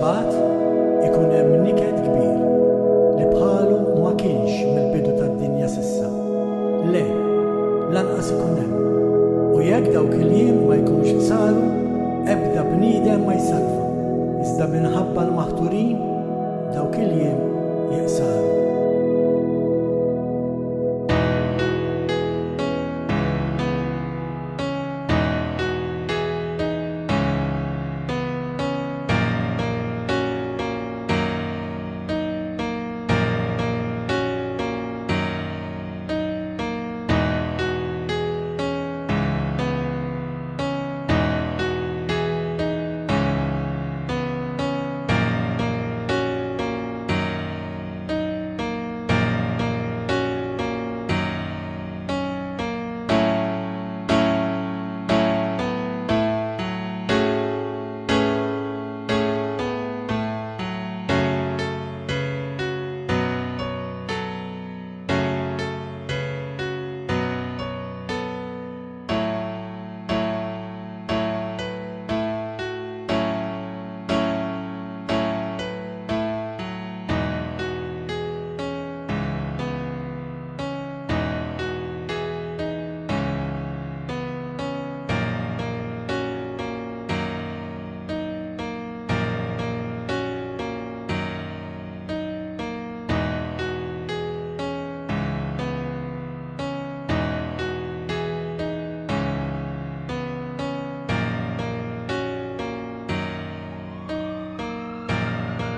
imbagħad ikun hemm niked kbir li bħalu ma kienx mill-bidu tad-dinja s'issa. Le, lanqas ikun hemm. U jekk dawk il-jiem ma jkunux saru, ebda bniedem ma jsalva. Iżda minħabba l-maħturin dawk il-jiem jeqsaru.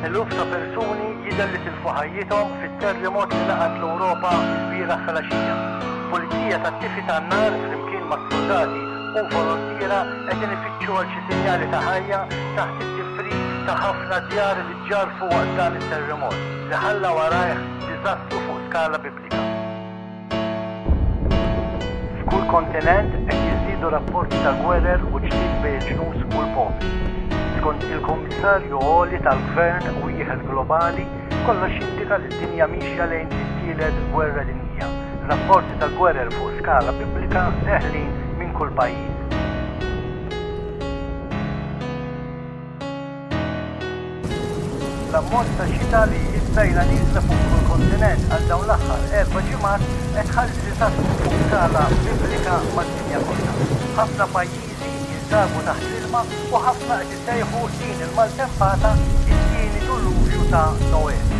Eluf ta' persuni jidher li tilfu ħajjithom fit-terremot li laqat l-Ewropa l-bieraħ filgħaxija. Pulizija tat-tifi tan-nar flimkien mas-soldati u volontiera qegħdin ifittxu għal xi sinjali ta' ħajja taħt it-tifrik ta' ħafna djar li ġġarfu waqt dan it-terremot li ħalla warajh diżastru fuq skala biblika. F'kull kontinent qed jiżdiedu rapporti ta' gwerer u ġdid bejn il-ġnus u l-popli. Skont il-Kummissarju Għoli tal-Gvern u Wieħed Globali kollox jindika li d-dinja mixja lejn tittieled gwerra dinjija. Rapporti ta' gwerer fuq skala biblika seħlin minn kull pajjiż. L-ammont ta' xita li jistajna niżla fuq kull kontinent għal dawn l-aħħar 4 ġimgħat qed ħalli diżastru fuq skala biblika mad-dinja kollha. Ħafna pajjiżi jinsabu taħt l-ilma u ħafna qed isejħu din il-maltempata it-tieni duluvju ta' Noel.